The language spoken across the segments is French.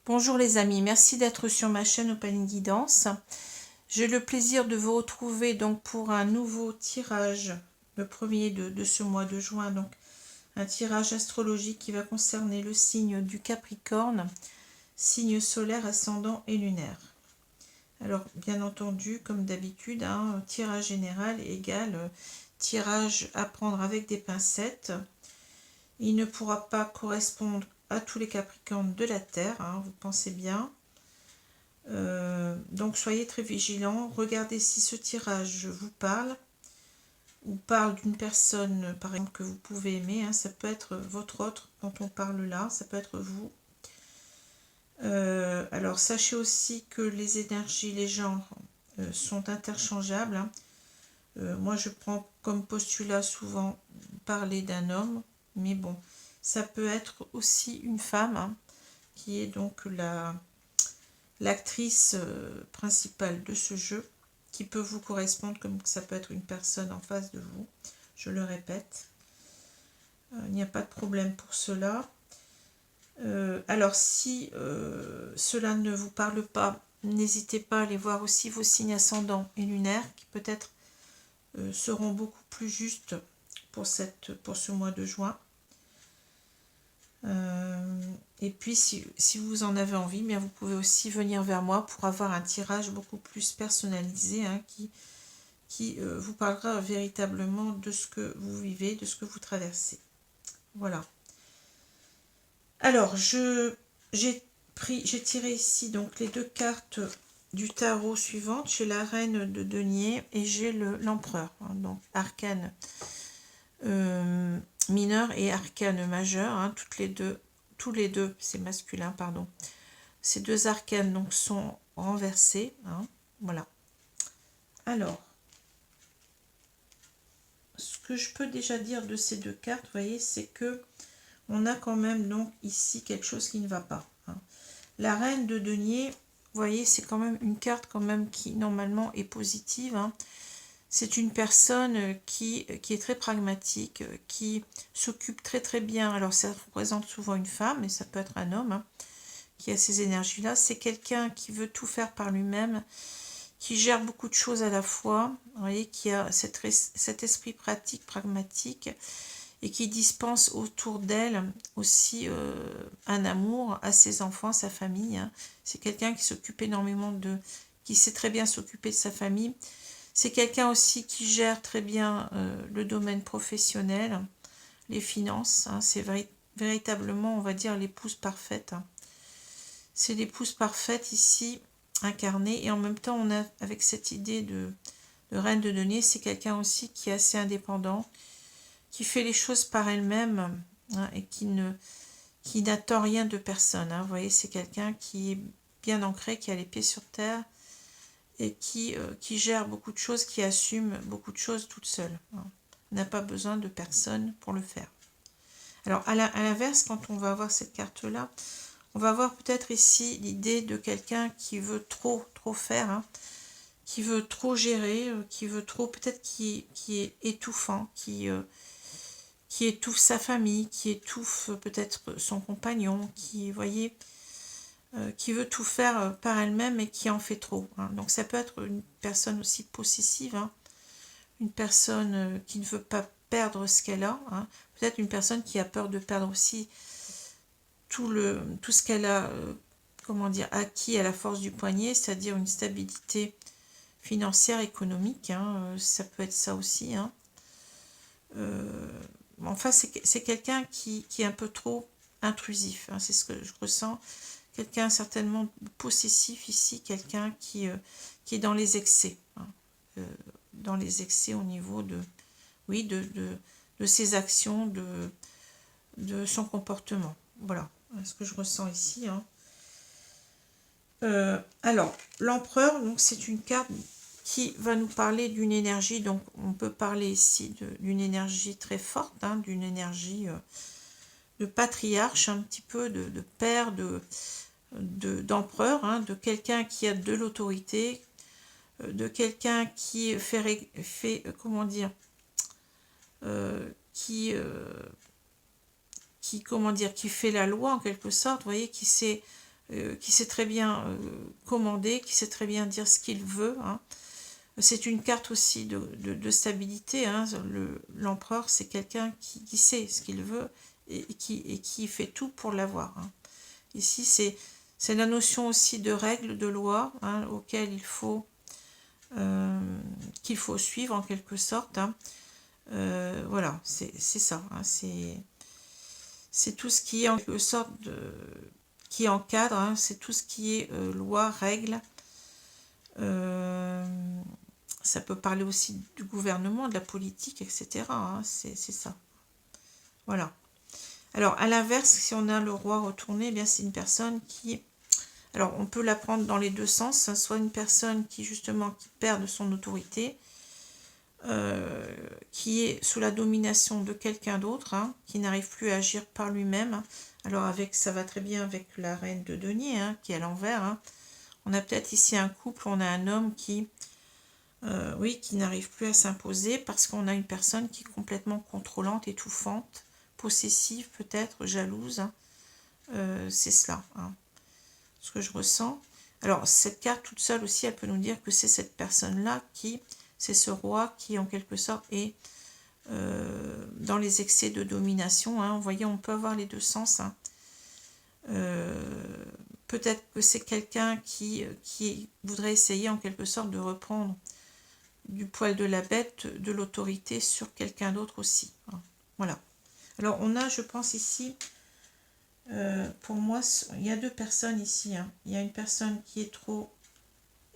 Bonjour les amis, merci d'être sur ma chaîne Open Guidance. J'ai le plaisir de vous retrouver donc pour un nouveau tirage, le premier de ce mois de juin, donc un tirage astrologique qui va concerner le signe du Capricorne, signe solaire, ascendant et lunaire. Alors bien entendu, comme d'habitude, tirage général égale tirage à prendre avec des pincettes. Il ne pourra pas correspondre à tous les Capricornes de la Terre, vous pensez bien. Donc soyez très vigilants, regardez si ce tirage vous parle ou parle d'une personne par exemple que vous pouvez aimer, ça peut être votre autre dont on parle là, ça peut être vous. Alors sachez aussi que les énergies, les genres sont interchangeables. Moi je prends comme postulat souvent parler d'un homme, mais bon, ça peut être aussi une femme qui est donc l'actrice principale de ce jeu, qui peut vous correspondre comme ça peut être une personne en face de vous. Je le répète, il n'y a pas de problème pour cela. Alors si cela ne vous parle pas, n'hésitez pas à aller voir aussi vos signes ascendants et lunaires qui peut-être seront beaucoup plus justes pour ce mois de juin. Et puis si vous en avez envie, bien vous pouvez aussi venir vers moi pour avoir un tirage beaucoup plus personnalisé qui vous parlera véritablement de ce que vous vivez, de ce que vous traversez. Voilà. Alors j'ai tiré ici donc les deux cartes du tarot suivantes. J'ai la reine de denier et j'ai l'empereur, donc arcane mineur et arcane majeur, tous les deux, c'est masculin, pardon. Ces deux arcanes donc sont renversés, voilà. Alors, ce que je peux déjà dire de ces deux cartes, vous voyez, c'est que on a quand même donc ici quelque chose qui ne va pas. La reine de denier, vous voyez, c'est quand même une carte quand même qui normalement est positive. C'est une personne qui est très pragmatique, qui s'occupe très très bien. Alors ça représente souvent une femme, mais ça peut être un homme qui a ces énergies-là. C'est quelqu'un qui veut tout faire par lui-même, qui gère beaucoup de choses à la fois, vous voyez, qui a cet esprit pratique, pragmatique, et qui dispense autour d'elle aussi un amour à ses enfants, sa famille. C'est quelqu'un qui s'occupe énormément qui sait très bien s'occuper de sa famille. C'est quelqu'un aussi qui gère très bien le domaine professionnel, les finances. C'est véritablement, on va dire, l'épouse parfaite. C'est l'épouse parfaite ici, incarnée. Et en même temps, on a, avec cette idée de reine de denier, c'est quelqu'un aussi qui est assez indépendant, qui fait les choses par elle-même et qui n'attend rien de personne. Vous voyez, c'est quelqu'un qui est bien ancré, qui a les pieds sur terre, et qui gère beaucoup de choses, qui assume beaucoup de choses toute seule. N'a pas besoin de personne pour le faire. Alors, à l'inverse, quand on va avoir cette carte-là, on va avoir peut-être ici l'idée de quelqu'un qui veut trop faire, qui veut trop gérer, qui veut trop, peut-être qui est étouffant, qui étouffe sa famille, qui étouffe peut-être son compagnon, qui, voyez, qui veut tout faire par elle-même et qui en fait trop. Donc ça peut être une personne aussi possessive, une personne qui ne veut pas perdre ce qu'elle a, peut-être une personne qui a peur de perdre aussi tout ce qu'elle a comment dire, acquis à la force du poignet, c'est-à-dire une stabilité financière, économique, ça peut être ça aussi. Enfin, c'est quelqu'un qui est un peu trop intrusif, c'est ce que je ressens. Quelqu'un certainement possessif ici, quelqu'un qui est dans les excès. Dans les excès au niveau de ses actions, de son comportement. Voilà ce que je ressens ici. Alors, l'empereur, donc c'est une carte qui va nous parler d'une énergie, donc on peut parler ici d'une énergie très forte, d'une énergie de patriarche, un petit peu de père, d'empereur, de quelqu'un qui a de l'autorité, de quelqu'un qui fait comment dire, qui comment dire, qui fait la loi en quelque sorte, vous voyez, qui sait qui sait très bien commander, qui sait très bien dire ce qu'il veut. Hein. C'est une carte aussi de stabilité. Hein. L'empereur, c'est quelqu'un qui sait ce qu'il veut et qui fait tout pour l'avoir. Hein. Ici, c'est la notion aussi de règles, de lois, hein, auxquelles qu'il faut suivre en quelque sorte. Hein. Voilà, c'est ça. Hein. C'est tout ce qui est en quelque sorte qui encadre. Hein. C'est tout ce qui est loi, règles. Ça peut parler aussi du gouvernement, de la politique, etc. Hein. C'est ça. Voilà. Alors, à l'inverse, si on a le roi retourné, eh bien c'est une personne qui... Alors, on peut la prendre dans les deux sens. Hein, soit une personne qui, justement, qui perd de son autorité, qui est sous la domination de quelqu'un d'autre, hein, qui n'arrive plus à agir par lui-même. Alors, ça va très bien avec la reine de denier, hein, qui est à l'envers. Hein. On a peut-être ici un couple, on a un homme qui... oui, qui n'arrive plus à s'imposer parce qu'on a une personne qui est complètement contrôlante, étouffante, possessive peut-être, jalouse. Hein. C'est cela, hein, ce que je ressens. Alors, cette carte toute seule aussi, elle peut nous dire que c'est cette personne-là c'est ce roi qui, en quelque sorte, est dans les excès de domination. Hein. Vous voyez, on peut avoir les deux sens. Hein. Peut-être que c'est quelqu'un qui voudrait essayer, en quelque sorte, de reprendre du poil de la bête, de l'autorité sur quelqu'un d'autre aussi. Hein. Voilà. Alors, on a, je pense, ici... pour moi, il y a deux personnes ici. Hein. Il y a une personne qui est trop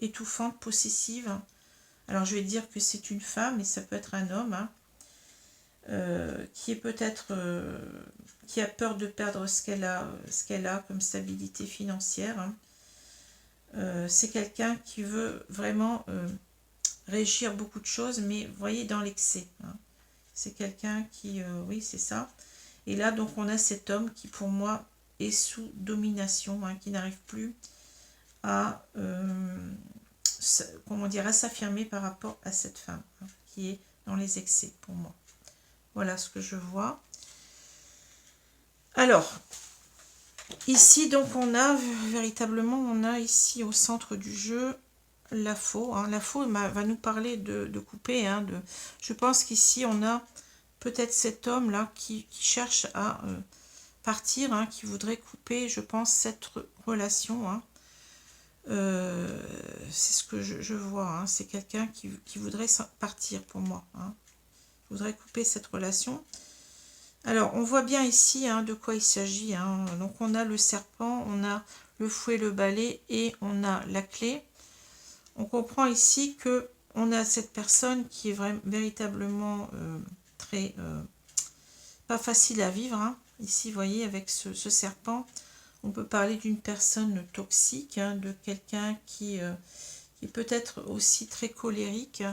étouffante, possessive. Alors, je vais dire que c'est une femme, mais ça peut être un homme. Hein. Qui est peut-être... qui a peur de perdre ce qu'elle a comme stabilité financière. Hein. C'est quelqu'un qui veut vraiment régir beaucoup de choses, mais vous voyez, dans l'excès. Hein. C'est quelqu'un qui... oui, c'est ça. Et là, donc, on a cet homme qui, pour moi, est sous domination, hein, qui n'arrive plus à, comment dire, à s'affirmer par rapport à cette femme, hein, qui est dans les excès, pour moi. Voilà ce que je vois. Alors, ici, donc, on a, véritablement, on a ici, au centre du jeu, la faux. Hein. La faux va nous parler de couper. Hein, je pense qu'ici, on a peut-être cet homme-là qui cherche à partir, hein, qui voudrait couper, je pense, cette relation. Hein. C'est ce que je vois. Hein. C'est quelqu'un qui voudrait partir pour moi. Hein. Voudrait couper cette relation. Alors, on voit bien ici hein, de quoi il s'agit. Hein. Donc, on a le serpent, on a le fouet, le balai et on a la clé. On comprend ici que on a cette personne qui est véritablement très... pas facile à vivre. Hein. Ici, vous voyez, avec ce serpent, on peut parler d'une personne toxique, hein, de quelqu'un qui est peut-être aussi très colérique,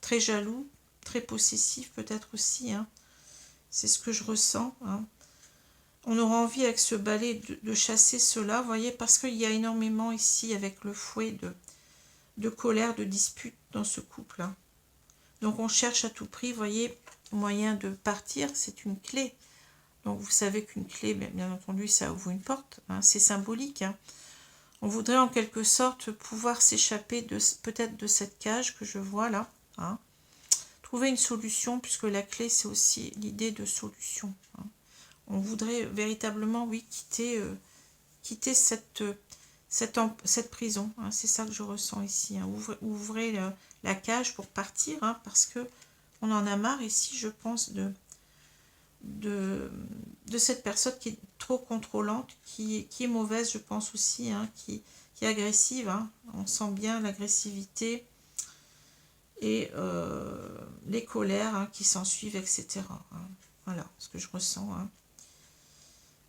très jaloux, très possessif peut-être aussi. Hein. C'est ce que je ressens. Hein. On aura envie avec ce balai de chasser cela, vous voyez, parce qu'il y a énormément ici avec le fouet de colère, de dispute dans ce couple. Hein. Donc on cherche à tout prix, vous voyez, moyen de partir, c'est une clé. Donc vous savez qu'une clé, bien entendu, ça ouvre une porte, hein, c'est symbolique. Hein. On voudrait en quelque sorte pouvoir s'échapper peut-être de cette cage que je vois là. Hein. Trouver une solution, puisque la clé c'est aussi l'idée de solution. Hein. On voudrait véritablement, oui, quitter cette prison. Hein. C'est ça que je ressens ici. Hein. Ouvrez la cage pour partir, hein, parce que on en a marre ici, je pense, de cette personne qui est trop contrôlante, qui est mauvaise, je pense aussi, hein, qui est agressive. Hein. On sent bien l'agressivité et les colères hein, qui s'en suivent, etc. Hein. Voilà ce que je ressens. Hein.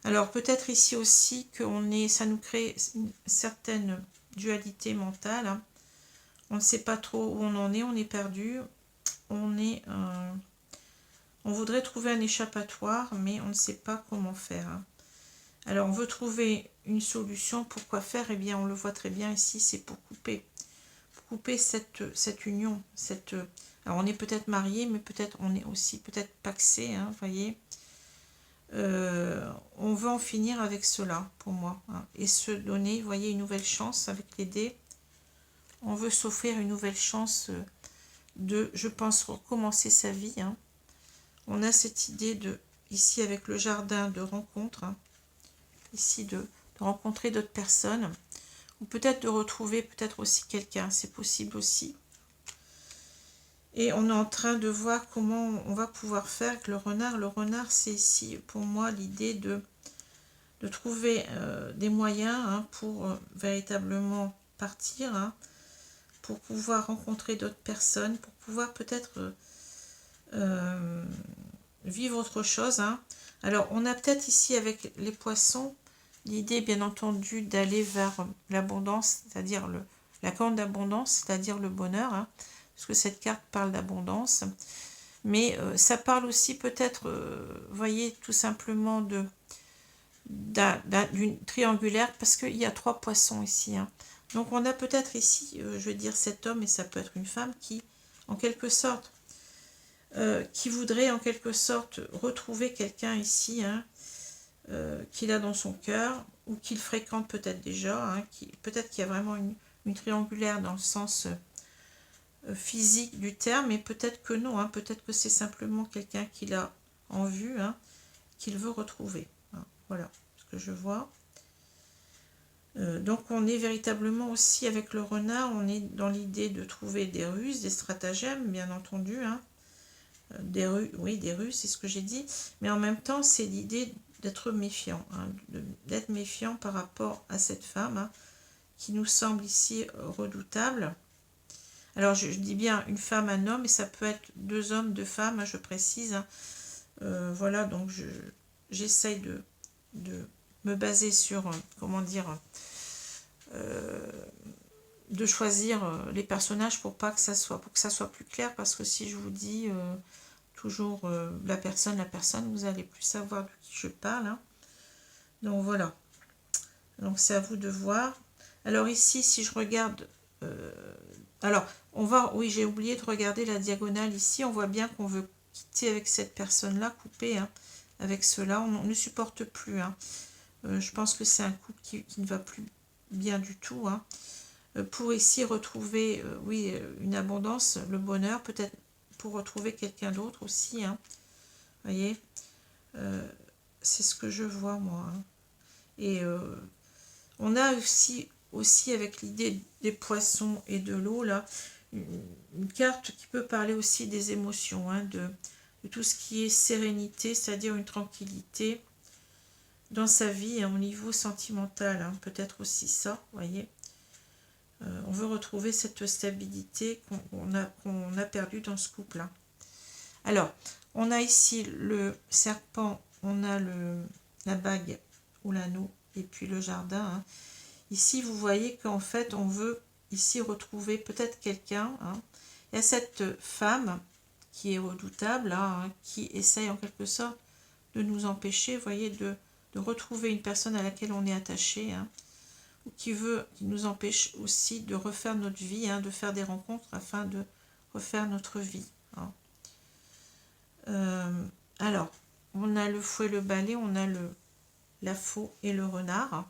Alors peut-être ici aussi que ça nous crée une certaine dualité mentale. Hein. On ne sait pas trop où on en est, on est perdu. On voudrait trouver un échappatoire, mais on ne sait pas comment faire. Hein. Alors, on veut trouver une solution. Pourquoi faire? Eh bien, on le voit très bien ici, c'est pour couper. Pour couper cette union. Alors, on est peut-être marié, mais peut-être on est aussi peut-être pacsé, hein, voyez. on veut en finir avec cela, pour moi, hein, et se donner, vous voyez, une nouvelle chance avec les dés. On veut s'offrir une nouvelle chance de, je pense, recommencer sa vie. Hein. On a cette idée de, ici avec le jardin, de rencontre, hein, ici de rencontrer d'autres personnes, ou peut-être de retrouver peut-être aussi quelqu'un, c'est possible aussi. Et on est en train de voir comment on va pouvoir faire avec le renard. Le renard, c'est ici, pour moi, l'idée de trouver des moyens, hein, pour véritablement partir, hein, pour pouvoir rencontrer d'autres personnes, pour pouvoir peut-être vivre autre chose. Hein. Alors, on a peut-être ici avec les poissons, l'idée, bien entendu, d'aller vers l'abondance, c'est-à-dire la corne d'abondance, c'est-à-dire le bonheur, hein, parce que cette carte parle d'abondance. Mais ça parle aussi peut-être, voyez, tout simplement d'une triangulaire, parce qu'il y a 3 poissons ici. Hein. Donc on a peut-être ici, je veux dire, cet homme, et ça peut être une femme, qui, en quelque sorte, qui voudrait en quelque sorte retrouver quelqu'un ici, hein, qu'il a dans son cœur, ou qu'il fréquente peut-être déjà, hein, peut-être qu'il y a vraiment une triangulaire dans le sens physique du terme, mais peut-être que non, hein, peut-être que c'est simplement quelqu'un qu'il a en vue, hein, qu'il veut retrouver. Hein, voilà ce que je vois. Donc on est véritablement aussi avec le renard, on est dans l'idée de trouver des ruses, des stratagèmes, bien entendu, hein. Oui, des ruses, c'est ce que j'ai dit, mais en même temps c'est l'idée d'être méfiant, hein, d'être méfiant par rapport à cette femme, hein, qui nous semble ici redoutable. Alors je dis bien une femme, un homme, et ça peut être 2 hommes, 2 femmes, hein, je précise. Hein. Voilà, donc j'essaye de me baser sur, comment dire, de choisir les personnages pour que ça soit plus clair, parce que si je vous dis toujours la personne, vous allez plus savoir de qui je parle. Hein. Donc voilà. Donc c'est à vous de voir. Alors ici, si je regarde... alors, oui, j'ai oublié de regarder la diagonale ici. On voit bien qu'on veut quitter avec cette personne-là, couper, hein, avec cela. On ne supporte plus. Hein. Je pense que c'est un couple qui ne va plus bien du tout. Hein. Pour ici retrouver, oui, une abondance, le bonheur, peut-être pour retrouver quelqu'un d'autre aussi. Hein. Vous voyez, c'est ce que je vois, moi. Hein. Et on a aussi avec l'idée des poissons et de l'eau, là, une carte qui peut parler aussi des émotions, hein, de tout ce qui est sérénité, c'est-à-dire une tranquillité dans sa vie, hein, au niveau sentimental, hein, peut-être aussi ça, vous voyez. On veut retrouver cette stabilité qu'on a perdue dans ce couple. Hein. Alors, on a ici le serpent, on a la bague ou l'anneau, et puis le jardin. Hein. Ici, vous voyez qu'en fait, on veut ici retrouver peut-être quelqu'un. Hein. Il y a cette femme qui est redoutable, là, hein, qui essaye en quelque sorte de nous empêcher, vous voyez, de retrouver une personne à laquelle on est attaché, hein, ou qui nous empêche aussi de refaire notre vie, hein, de faire des rencontres afin de refaire notre vie. Hein. Alors, on a le fouet, le balai, on a la faux et le renard.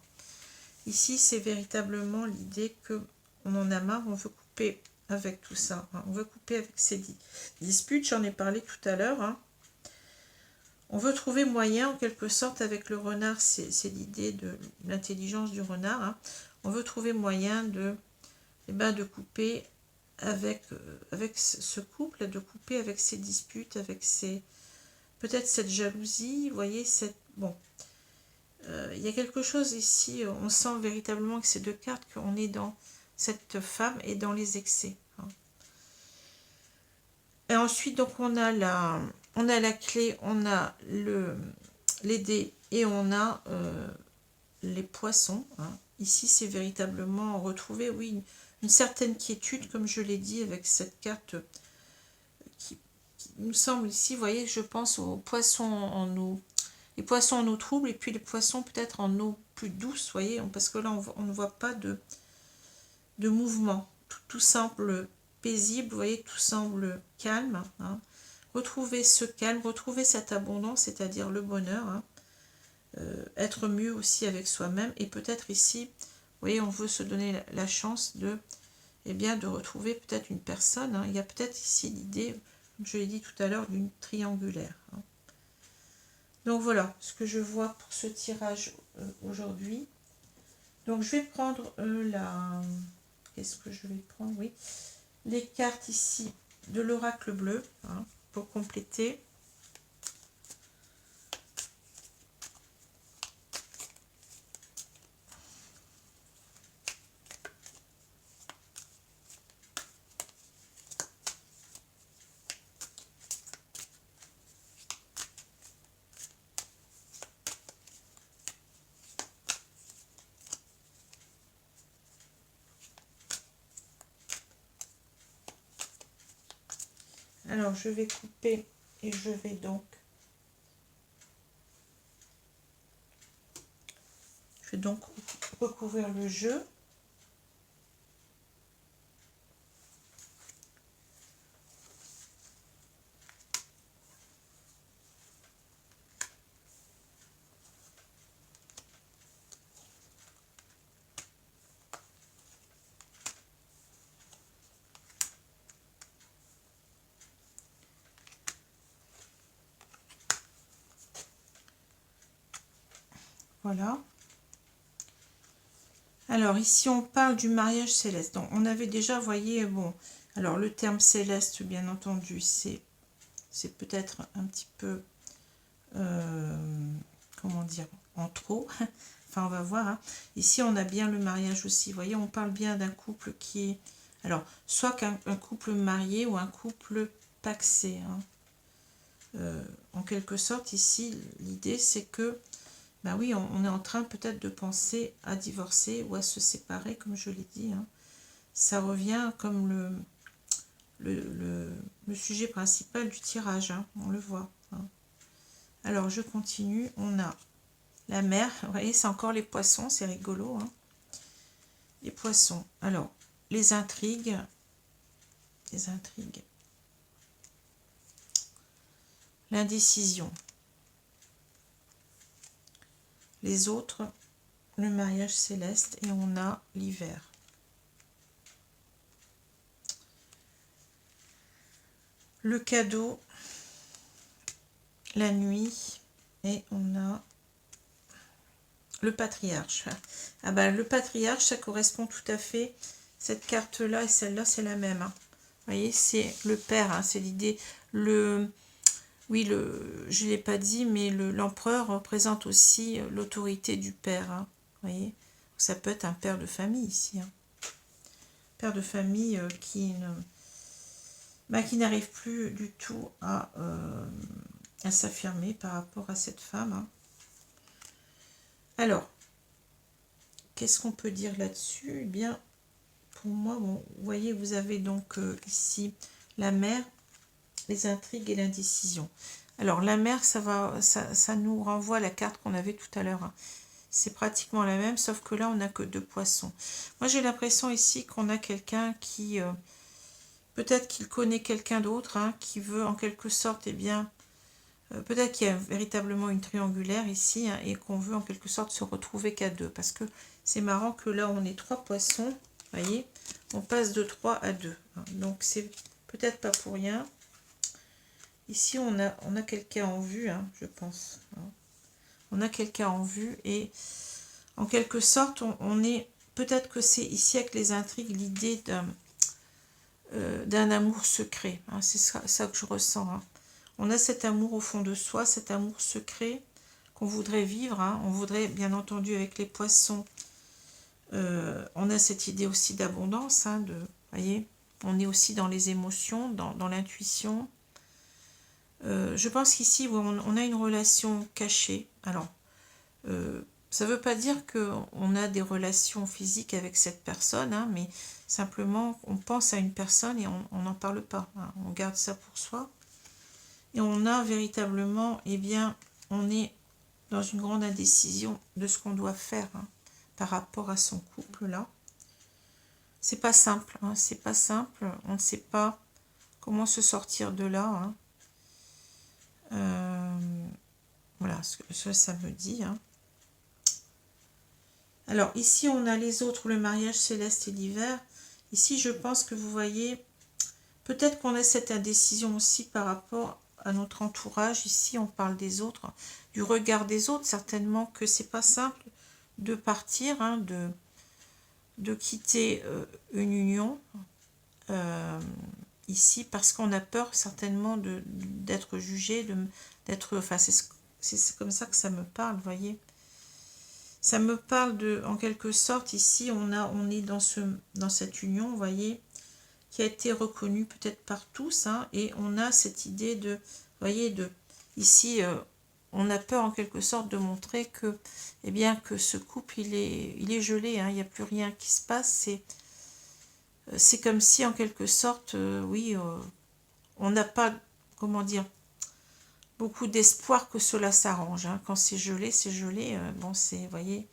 Ici, c'est véritablement l'idée que on en a marre, on veut couper avec tout ça. Hein. On veut couper avec ces disputes, j'en ai parlé tout à l'heure. Hein. On veut trouver moyen, en quelque sorte, avec le renard, c'est l'idée de l'intelligence du renard. Hein. On veut trouver moyen de couper avec ce couple, de couper avec ces disputes, avec peut-être cette jalousie, vous voyez, bon. Il y a quelque chose ici, on sent véritablement que ces 2 cartes, qu'on est dans cette femme et dans les excès. Hein. Et ensuite, donc, on a la clé, on a les dés et on a les poissons. Hein. Ici, c'est véritablement retrouver, oui, une certaine quiétude, comme je l'ai dit, avec cette carte qui nous semble ici, vous voyez, je pense aux poissons en eau. Les poissons en eau trouble et puis les poissons peut-être en eau plus douce, voyez, parce que là on ne voit pas de mouvement. Tout semble paisible, vous voyez, tout semble calme. Hein. retrouver ce calme, retrouver cette abondance, c'est-à-dire le bonheur, hein. Être mieux aussi avec soi-même. Et peut-être ici, vous voyez, on veut se donner la chance de, eh bien, de retrouver peut-être une personne, hein. Il y a peut-être ici l'idée, comme je l'ai dit tout à l'heure, d'une triangulaire, hein. Donc voilà ce que je vois pour ce tirage aujourd'hui. Donc je vais prendre la... Qu'est-ce que je vais prendre? Oui, les cartes ici de l'oracle bleu, hein, pour compléter. Alors je vais couper et je vais donc recouvrir le jeu. Voilà. Alors ici on parle du mariage céleste. Donc on avait déjà, voyez, bon, alors le terme céleste, bien entendu, c'est peut-être un petit peu, comment dire, en trop. Enfin on va voir, hein. Ici on a bien le mariage aussi. Vous voyez, on parle bien d'un couple qui est, alors soit qu'un couple marié ou un couple pacsé, hein. En quelque sorte ici l'idée c'est que ben oui, on est en train peut-être de penser à divorcer ou à se séparer, comme je l'ai dit, hein. Ça revient comme le sujet principal du tirage, hein, on le voit, hein. Alors, je continue. On a la mer. Vous voyez, c'est encore les poissons, c'est rigolo, hein. Les poissons. Alors, les intrigues. Les intrigues. L'indécision. Les autres, le mariage céleste, et on a l'hiver. Le cadeau, la nuit, et on a le patriarche. Ah ben, le patriarche, ça correspond tout à fait, cette carte-là et celle-là, c'est la même, hein. Vous voyez, c'est le père, hein, c'est l'idée, oui, je ne l'ai pas dit, mais l'empereur représente aussi l'autorité du père, hein. Vous voyez, ça peut être un père de famille ici, hein. Père de famille qui n'arrive plus du tout à s'affirmer par rapport à cette femme, hein. Alors, qu'est-ce qu'on peut dire là-dessus? Eh bien, pour moi, bon, vous voyez, vous avez donc ici la mer, les intrigues et l'indécision. Alors, la mer, ça nous renvoie à la carte qu'on avait tout à l'heure, hein. C'est pratiquement la même, sauf que là, on n'a que 2 poissons. Moi, j'ai l'impression ici qu'on a quelqu'un qui... peut-être qu'il connaît quelqu'un d'autre, hein, qui veut en quelque sorte, eh bien... peut-être qu'il y a véritablement une triangulaire ici, hein, et qu'on veut en quelque sorte se retrouver qu'à 2. Parce que c'est marrant que là, on est 3 poissons. Vous voyez, on passe de 3 à 2. Hein, donc, c'est peut-être pas pour rien. Ici, on a quelqu'un en vue, hein, je pense, hein. On a quelqu'un en vue et en quelque sorte, on est... Peut-être que c'est ici avec les intrigues l'idée d'un amour secret, hein, c'est ça que je ressens, hein. On a cet amour au fond de soi, cet amour secret qu'on voudrait vivre, hein. On voudrait, bien entendu, avec les poissons, on a cette idée aussi d'abondance, hein, voyez, on est aussi dans les émotions, dans l'intuition. Je pense qu'ici, on a une relation cachée. Alors, ça ne veut pas dire qu'on a des relations physiques avec cette personne, hein, mais simplement, on pense à une personne et on n'en parle pas, hein. On garde ça pour soi. Et on a véritablement, eh bien, on est dans une grande indécision de ce qu'on doit faire, hein, par rapport à son couple là. C'est pas simple, hein, c'est pas simple. On ne sait pas comment se sortir de là, hein. Voilà ce que ça me dit. Hein. Alors ici, on a les autres, le mariage céleste et l'hiver. Ici, je pense que vous voyez, peut-être qu'on a cette indécision aussi par rapport à notre entourage. Ici, on parle des autres, du regard des autres. Certainement que c'est pas simple de partir, hein, de quitter une union ici, parce qu'on a peur certainement d'être jugé, d'être... Enfin, c'est comme ça que ça me parle, vous voyez. Ça me parle de, en quelque sorte, ici, on est dans cette union, vous voyez, qui a été reconnue peut-être par tous, hein, et on a cette idée de, vous voyez, ici, on a peur en quelque sorte de montrer que, eh bien, que ce couple, il est gelé, hein, il n'y a plus rien qui se passe, c'est comme si, en quelque sorte, oui, on n'a pas, comment dire, beaucoup d'espoir que cela s'arrange, hein. Quand c'est gelé, bon, c'est, vous voyez,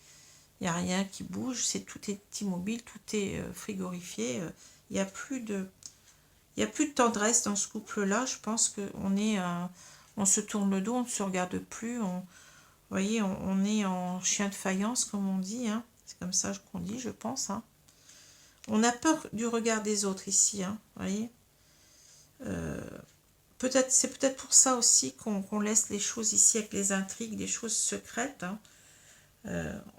il n'y a rien qui bouge, tout est immobile, tout est frigorifié. Il n'y a plus de tendresse dans ce couple-là. Je pense on se tourne le dos, on ne se regarde plus. Vous voyez, on est en chien de faïence, comme on dit. Hein. C'est comme ça qu'on dit, je pense. Hein. On a peur du regard des autres ici. Hein, vous voyez. C'est peut-être pour ça aussi qu'on laisse les choses ici avec les intrigues, des choses secrètes. Hein.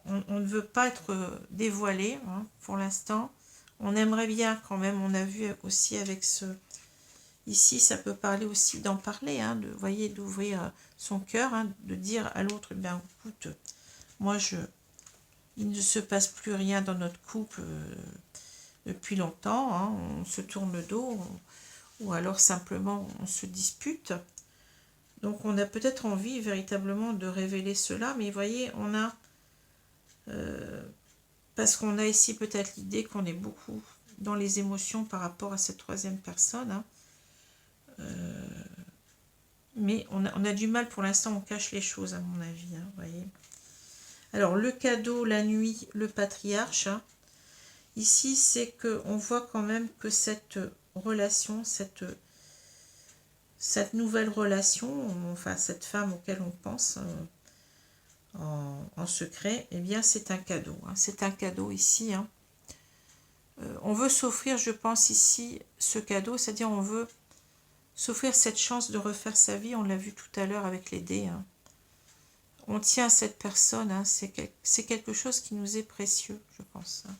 On ne veut pas être dévoilé, hein, pour l'instant. On aimerait bien quand même, on a vu aussi avec ce... Ici, ça peut parler aussi d'en parler, hein, vous voyez, d'ouvrir son cœur, hein, de dire à l'autre, eh bien, écoute, moi, il ne se passe plus rien dans notre couple depuis longtemps, hein, on se tourne le dos, ou alors simplement on se dispute. Donc on a peut-être envie véritablement de révéler cela, mais vous voyez, on a... parce qu'on a ici peut-être l'idée qu'on est beaucoup dans les émotions par rapport à cette troisième personne. Hein. Mais on a du mal pour l'instant, on cache les choses à mon avis. Hein, voyez. Alors le cadeau, la nuit, le patriarche. Hein. Ici, c'est qu'on voit quand même que cette relation, cette nouvelle relation, enfin cette femme auquel on pense... en secret, eh bien c'est un cadeau. Hein. C'est un cadeau ici. Hein. On veut s'offrir, je pense ici, ce cadeau, c'est-à-dire on veut s'offrir cette chance de refaire sa vie. On l'a vu tout à l'heure avec les dés. Hein. On tient à cette personne. Hein. C'est quelque chose qui nous est précieux, je pense. Hein.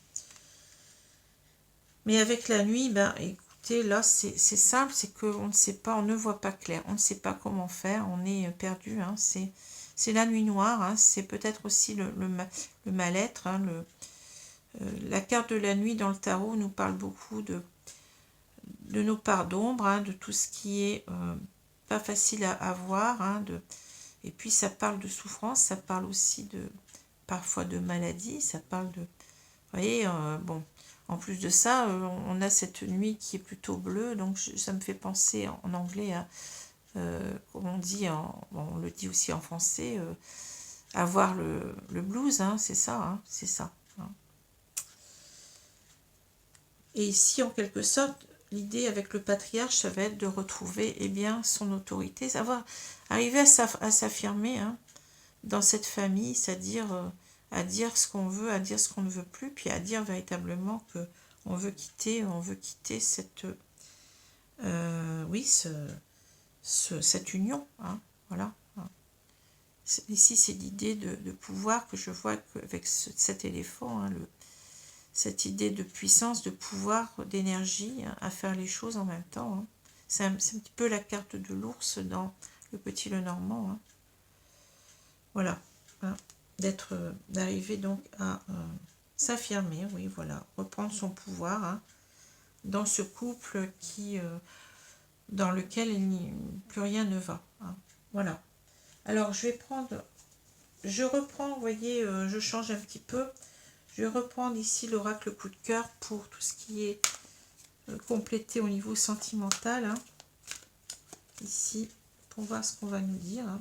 Mais avec la nuit, ben écoutez, là c'est simple, c'est qu'on ne sait pas, on ne voit pas clair, on ne sait pas comment faire, on est perdu. Hein. C'est la nuit noire, hein. C'est peut-être aussi le mal-être. Hein. La carte de la nuit dans le tarot nous parle beaucoup de nos parts d'ombre, hein, de tout ce qui est pas facile à voir. Hein, et puis ça parle de souffrance, ça parle aussi parfois de maladie, ça parle de... Vous voyez, bon, en plus de ça, on a cette nuit qui est plutôt bleue, donc ça me fait penser en anglais à... comme on dit, bon, on le dit aussi en français, avoir le blues, hein, c'est ça, hein, c'est ça. Hein. Et ici, en quelque sorte, l'idée avec le patriarche, ça va être de retrouver eh bien, son autorité, arriver à s'affirmer, hein, dans cette famille, c'est-à-dire à dire ce qu'on veut, à dire ce qu'on ne veut plus, puis à dire véritablement que on veut quitter cette, oui, cette union, hein, voilà. Hein. Ici, c'est l'idée de pouvoir que je vois avec cet éléphant, hein, cette idée de puissance, de pouvoir, d'énergie, hein, à faire les choses en même temps. Hein. C'est un petit peu la carte de l'ours dans le Petit Lenormand. Hein. Voilà. Hein. D'arriver donc à s'affirmer, oui, voilà, reprendre son pouvoir, hein, dans ce couple dans lequel plus rien ne va. Hein. Voilà. Alors, je reprends, vous voyez, je change un petit peu. Je vais reprendre ici l'oracle coup de cœur pour tout ce qui est complété au niveau sentimental. Hein. Ici, pour voir ce qu'on va nous dire. Hein.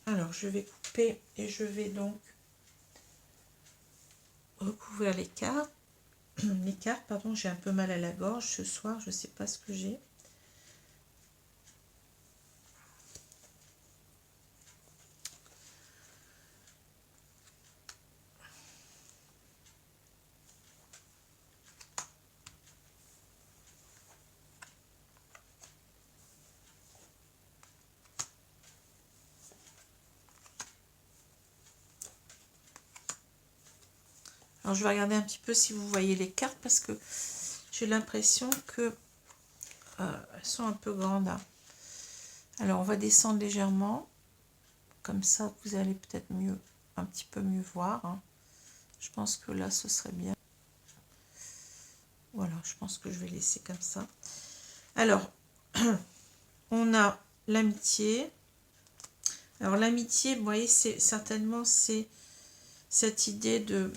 Alors, je vais couper et je vais donc recouvrir les cartes. Les cartes, pardon, j'ai un peu mal à la gorge ce soir, je ne sais pas ce que j'ai. Alors je vais regarder un petit peu si vous voyez les cartes parce que j'ai l'impression que elles sont un peu grandes. Hein. Alors on va descendre légèrement, comme ça vous allez peut-être mieux, un petit peu mieux voir. Hein. Je pense que là ce serait bien. Voilà, je pense que je vais laisser comme ça. Alors, on a l'amitié. Alors l'amitié, vous voyez, c'est certainement c'est cette idée de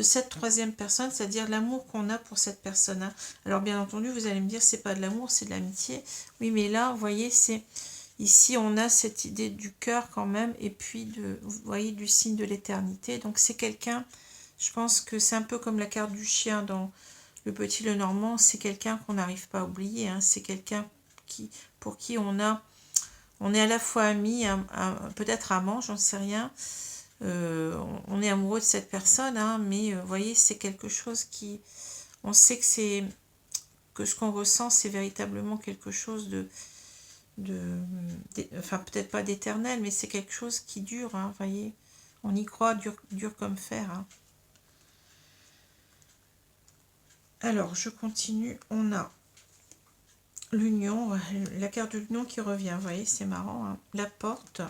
cette troisième personne, c'est-à-dire l'amour qu'on a pour cette personne. Hein. Alors bien entendu, vous allez me dire, c'est pas de l'amour, c'est de l'amitié. Oui, mais là, vous voyez, c'est ici, on a cette idée du cœur quand même, et puis vous voyez, du signe de l'éternité. Donc c'est quelqu'un, je pense que c'est un peu comme la carte du chien dans Le Petit Lenormand, c'est quelqu'un qu'on n'arrive pas à oublier. Hein. C'est quelqu'un pour qui on est à la fois ami, peut-être amant, j'en sais rien. On est amoureux de cette personne, hein, mais vous voyez, c'est quelque chose qui... On sait que ce qu'on ressent, c'est véritablement quelque chose enfin, peut-être pas d'éternel, mais c'est quelque chose qui dure, hein, vous voyez. On y croit, dur comme fer. Hein. Alors, je continue. On a l'union, la carte de l'union qui revient, vous voyez, c'est marrant. Hein. La porte,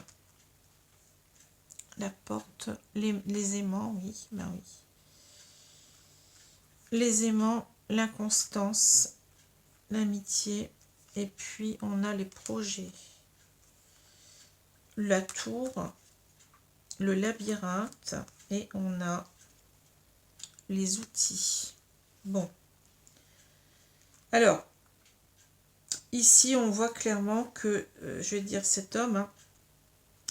les aimants, oui, ben oui. Les aimants, l'inconstance, l'amitié, et puis on a les projets. La tour, le labyrinthe, et on a les outils. Bon. Alors, ici, on voit clairement que, je vais dire, cet homme, hein,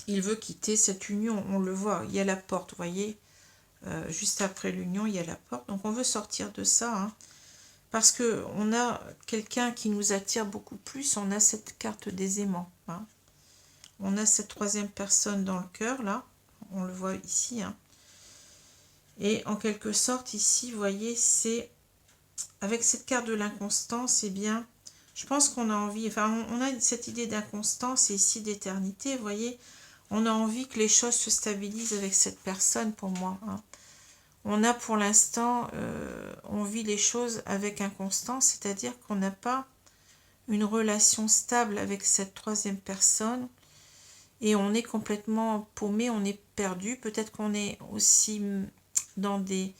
il veut quitter cette union. On le voit, il y a la porte, vous voyez. Juste après l'union, il y a la porte. Donc, on veut sortir de ça, hein, parce qu'on a quelqu'un qui nous attire beaucoup plus. On a cette carte des aimants. Hein. On a cette troisième personne dans le cœur, là. On le voit ici. Hein. Et en quelque sorte, ici, vous voyez, c'est... Avec cette carte de l'inconstance, eh bien, je pense qu'on a envie... Enfin, on a cette idée d'inconstance et ici d'éternité, vous voyez. On a envie que les choses se stabilisent avec cette personne, pour moi. Hein. On a pour l'instant, on vit les choses avec inconstance, c'est-à-dire qu'on n'a pas une relation stable avec cette troisième personne et on est complètement paumé, on est perdu. Peut-être qu'on est aussi dans des...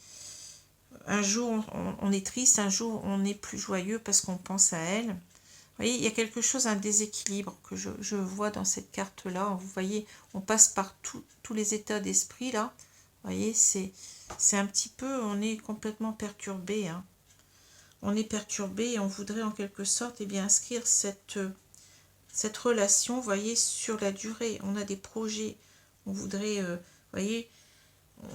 Un jour, on est triste, un jour, on est plus joyeux parce qu'on pense à elle. Vous voyez, il y a quelque chose, un déséquilibre que je vois dans cette carte-là. Vous voyez, on passe par tous les états d'esprit, là. Vous voyez, c'est un petit peu, on est complètement perturbé. Hein. On est perturbé et on voudrait en quelque sorte bien, inscrire cette relation, vous voyez, sur la durée. On a des projets, on voudrait, vous voyez,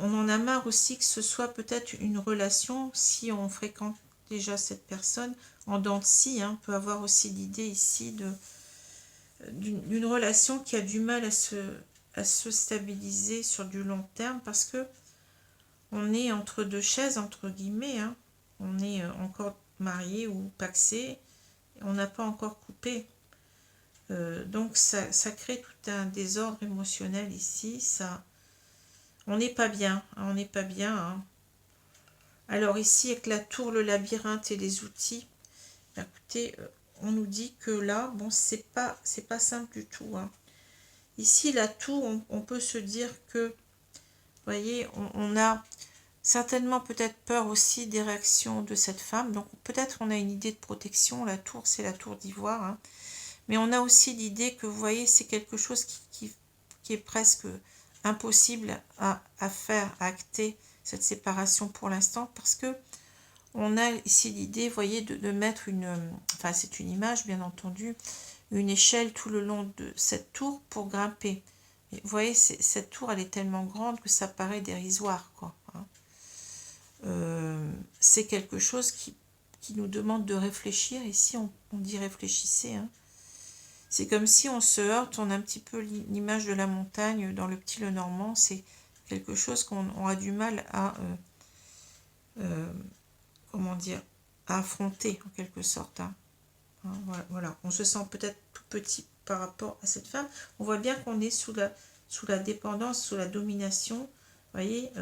on en a marre aussi que ce soit peut-être une relation, si on fréquente déjà cette personne, en dents de scie, hein, on peut avoir aussi l'idée ici d'une relation qui a du mal à se stabiliser sur du long terme parce que on est entre deux chaises, entre guillemets. Hein. On est encore marié ou pacsé. On n'a pas encore coupé. Donc ça crée tout un désordre émotionnel ici. On n'est pas bien. Hein, on n'est pas bien. Hein. Alors ici, avec la tour, le labyrinthe et les outils, écoutez, on nous dit que là, bon, c'est pas simple du tout. Hein. Ici, la tour, on peut se dire que, vous voyez, on a... certainement peut-être peur aussi des réactions de cette femme. Donc peut-être on a une idée de protection. La tour, c'est la tour d'ivoire. Hein. Mais on a aussi l'idée que, vous voyez, c'est quelque chose qui est presque impossible à faire, à acter cette séparation pour l'instant. Parce que on a ici l'idée, vous voyez, de mettre une... Enfin, c'est une image, bien entendu. Une échelle tout le long de cette tour pour grimper. Et vous voyez, cette tour, elle est tellement grande que ça paraît dérisoire, quoi. Hein. C'est quelque chose qui nous demande de réfléchir. Ici, on dit réfléchissez. Hein. C'est comme si on se heurte, on a un petit peu l'image de la montagne dans le petit Lenormand. C'est quelque chose qu'on a du mal à, comment dire, à affronter, en quelque sorte. Hein. Hein, voilà. On se sent peut-être tout petit par rapport à cette femme. On voit bien qu'on est sous la dépendance, sous la domination. Vous voyez,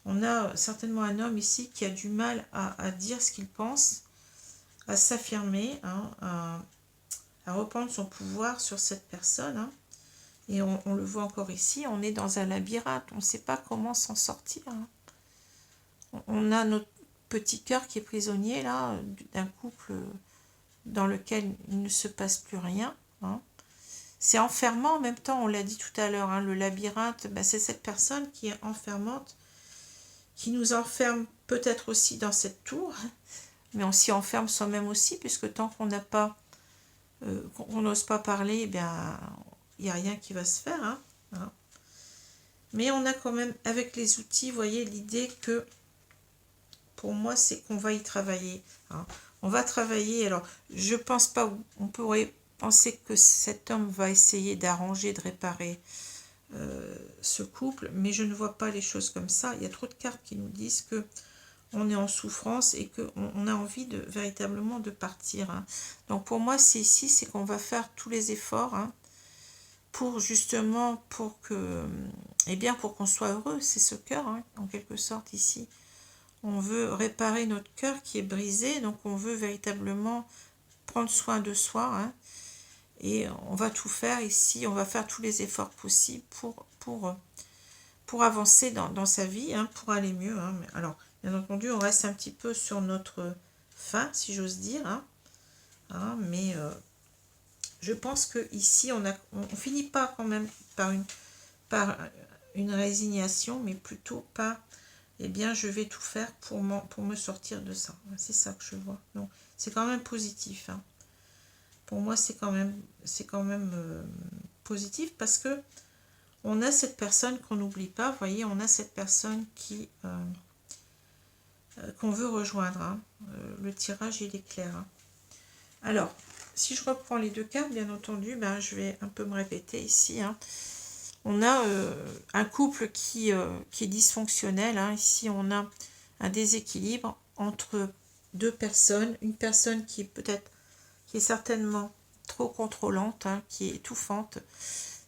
on a certainement un homme ici qui a du mal à dire ce qu'il pense, à s'affirmer, hein, à reprendre son pouvoir sur cette personne. Hein. Et on le voit encore ici, on est dans un labyrinthe, on ne sait pas comment s'en sortir. Hein. On a notre petit cœur qui est prisonnier là, d'un couple dans lequel il ne se passe plus rien. Hein. C'est enfermant en même temps, on l'a dit tout à l'heure, hein, le labyrinthe, ben, c'est cette personne qui est enfermante, qui nous enferme peut-être aussi dans cette tour, mais on s'y enferme soi-même aussi, puisque tant qu'on n'a pas, qu'on n'ose pas parler, eh bien, il n'y a rien qui va se faire. Hein, hein. Mais on a quand même, avec les outils, vous voyez, l'idée que, pour moi, c'est qu'on va y travailler. Hein. On va travailler, alors, je pense pas, on pourrait penser que cet homme va essayer d'arranger, de réparer ce couple, mais je ne vois pas les choses comme ça. Il y a trop de cartes qui nous disent que on est en souffrance et qu'on a envie de véritablement de partir. Hein. Donc pour moi, c'est ici, c'est qu'on va faire tous les efforts hein, pour justement, pour que, eh bien, pour qu'on soit heureux. C'est ce cœur, hein, en quelque sorte, ici. On veut réparer notre cœur qui est brisé, donc on veut véritablement prendre soin de soi. Hein, et on va tout faire ici, on va faire tous les efforts possibles pour avancer dans sa vie, hein, pour aller mieux. Hein. Mais alors, bien entendu, on reste un petit peu sur notre fin, si j'ose dire. Hein. Hein, mais je pense que ici, on finit pas quand même par une résignation, mais plutôt par, eh bien, je vais tout faire pour me sortir de ça. C'est ça que je vois. Donc, c'est quand même positif. Hein. Pour moi, c'est quand même positif parce que on a cette personne qu'on n'oublie pas. Vous voyez, on a cette personne qui qu'on veut rejoindre. Hein. Le tirage, il est clair. Hein. Alors, si je reprends les deux cartes, bien entendu, ben, je vais un peu me répéter ici. Hein. On a un couple qui est dysfonctionnel. Hein. Ici, on a un déséquilibre entre deux personnes. Une personne qui est certainement trop contrôlante, hein, qui est étouffante.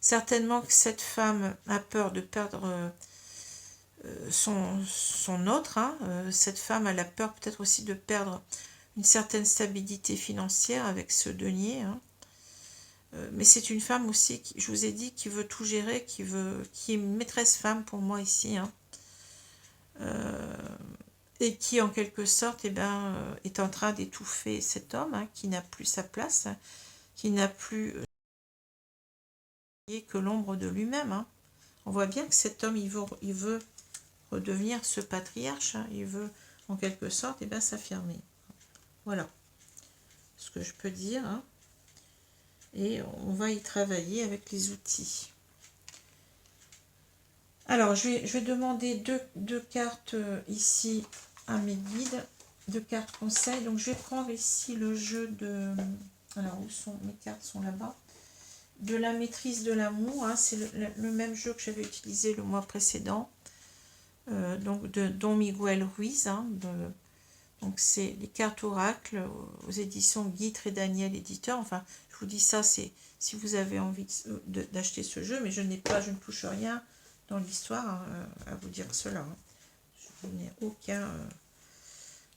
Certainement que cette femme a peur de perdre son autre. Hein. Cette femme, elle a peur peut-être aussi de perdre une certaine stabilité financière avec ce denier. Hein. Mais c'est une femme aussi, je vous ai dit, qui veut tout gérer, qui est une maîtresse femme pour moi ici. Hein. Et qui, en quelque sorte, eh ben, est en train d'étouffer cet homme, hein, qui n'a plus sa place, hein, qui n'a plus que l'ombre de lui-même. Hein. On voit bien que cet homme, il veut redevenir ce patriarche, hein, il veut, en quelque sorte, eh ben, s'affirmer. Voilà ce que je peux dire. Hein. Et on va y travailler avec les outils. Alors, je vais demander deux cartes ici à mes guides, deux cartes conseils. Donc, je vais prendre ici le jeu de... Alors, où sont mes cartes? Sont là-bas. De la maîtrise de l'amour. Hein, c'est le même jeu que j'avais utilisé le mois précédent. Donc, de Don Miguel Ruiz. Hein, donc, c'est les cartes oracle aux éditions Guitre et Daniel, éditeur. Enfin, je vous dis ça, c'est si vous avez envie d'acheter ce jeu, mais je ne touche rien dans l'histoire hein, à vous dire cela. Hein. Je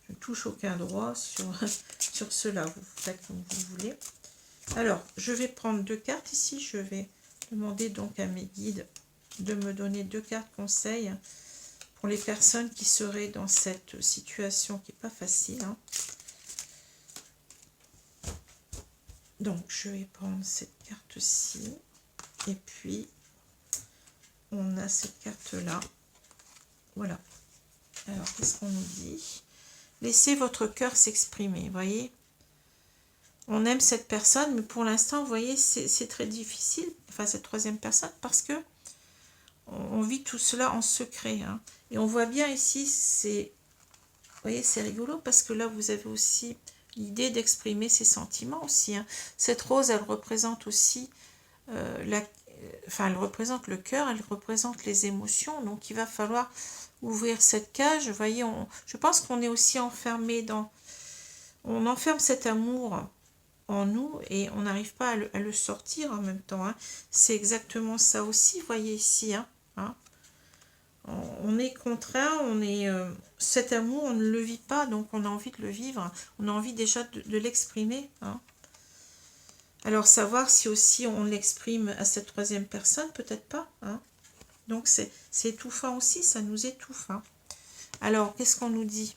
ne touche aucun droit sur cela. Vous faites comme vous voulez. Alors, je vais prendre deux cartes ici. Je vais demander donc à mes guides de me donner deux cartes conseils pour les personnes qui seraient dans cette situation qui n'est pas facile. Hein. Donc, je vais prendre cette carte-ci. Et puis, on a cette carte-là. Voilà. Alors, qu'est-ce qu'on nous dit? Laissez votre cœur s'exprimer, voyez. on aime cette personne, mais pour l'instant, vous voyez, c'est très difficile, enfin cette troisième personne, parce que on vit tout cela en secret. Hein. Et on voit bien ici, vous voyez, c'est rigolo, parce que là, vous avez aussi l'idée d'exprimer ses sentiments aussi. Hein. Cette rose, elle représente aussi, enfin, elle représente le cœur, elle représente les émotions, donc il va falloir ouvrir cette cage. Vous voyez, je pense qu'on est aussi enfermé dans... On enferme cet amour en nous et on n'arrive pas à le sortir en même temps. Hein. C'est exactement ça aussi, vous voyez ici. Hein. On est contraint, cet amour, on ne le vit pas, donc on a envie de le vivre. On a envie déjà de l'exprimer. Hein. Alors savoir si aussi on l'exprime à cette troisième personne, peut-être pas. Hein. Donc c'est étouffant aussi, ça nous étouffe. Hein. Alors, qu'est-ce qu'on nous dit ?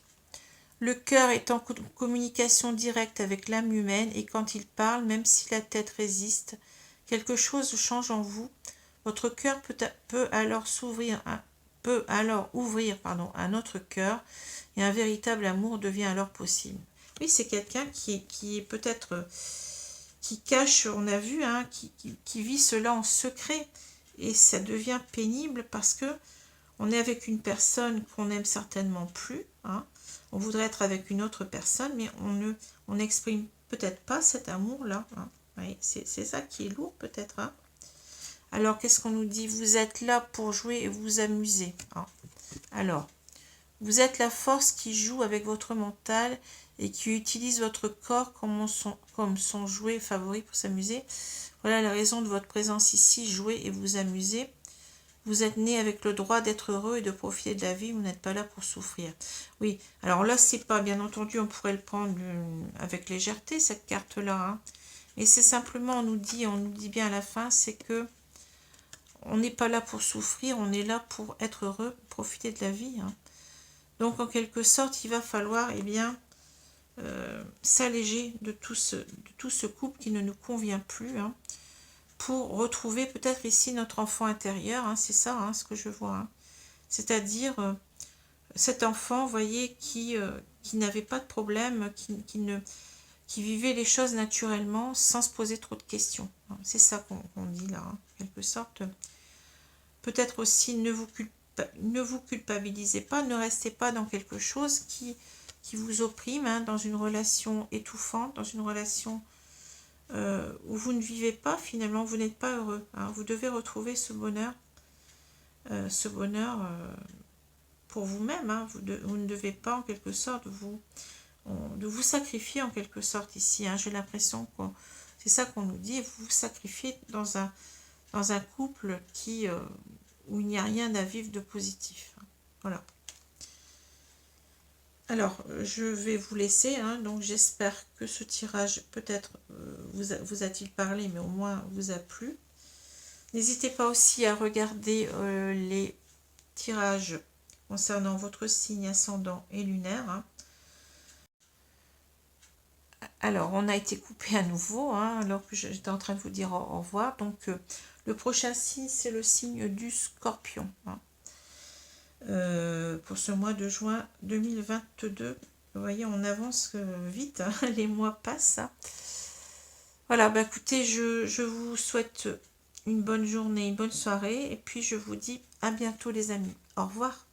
Le cœur est en communication directe avec l'âme humaine et quand il parle, même si la tête résiste, quelque chose change en vous. Votre cœur peut alors ouvrir un autre cœur et un véritable amour devient alors possible. Oui, c'est quelqu'un qui est peut-être qui cache, on a vu, hein, qui vit cela en secret et ça devient pénible parce que on est avec une personne qu'on n'aime certainement plus. Hein. On voudrait être avec une autre personne, mais on n'exprime peut-être pas cet amour-là. Hein. Oui, c'est ça qui est lourd peut-être. Hein. Alors, qu'est-ce qu'on nous dit? Vous êtes là pour jouer et vous amuser. Hein. Alors, vous êtes la force qui joue avec votre mental et qui utilise votre corps comme son jouet favori pour s'amuser. Voilà la raison de votre présence ici, jouer et vous amuser. Vous êtes né avec le droit d'être heureux et de profiter de la vie, vous n'êtes pas là pour souffrir. Oui, alors là, c'est pas, bien entendu, on pourrait le prendre avec légèreté, cette carte-là. Hein. Et c'est simplement, on nous dit bien à la fin, c'est que on n'est pas là pour souffrir, on est là pour être heureux, profiter de la vie. Hein. Donc, en quelque sorte, il va falloir, eh bien, s'alléger de tout ce couple qui ne nous convient plus, hein. Pour retrouver peut-être ici notre enfant intérieur, hein, c'est ça hein, ce que je vois. Hein. C'est-à-dire cet enfant, vous voyez, qui n'avait pas de problème, qui vivait les choses naturellement sans se poser trop de questions. Hein. C'est ça qu'on dit là, hein, en quelque sorte. Peut-être aussi ne vous culpabilisez pas, ne restez pas dans quelque chose qui vous opprime, hein, dans une relation étouffante, dans une relation... où vous ne vivez pas, finalement, vous n'êtes pas heureux. Hein. Vous devez retrouver ce bonheur pour vous-même. Hein. Vous ne devez pas, en quelque sorte, de vous sacrifier, en quelque sorte, ici. Hein. J'ai l'impression que c'est ça qu'on nous dit, vous vous sacrifiez dans un couple où il n'y a rien à vivre de positif. Hein. Voilà. Alors, je vais vous laisser, hein, donc j'espère que ce tirage peut-être vous a-t-il parlé, mais au moins vous a plu. N'hésitez pas aussi à regarder les tirages concernant votre signe ascendant et lunaire. Hein. Alors, on a été coupé à nouveau, hein, alors que j'étais en train de vous dire au revoir. Donc, le prochain signe, c'est le signe du Scorpion. Hein. Pour ce mois de juin 2022. Vous voyez, on avance vite, hein, les mois passent. Hein. Voilà, bah écoutez, je vous souhaite une bonne journée, une bonne soirée, et puis je vous dis à bientôt les amis. Au revoir.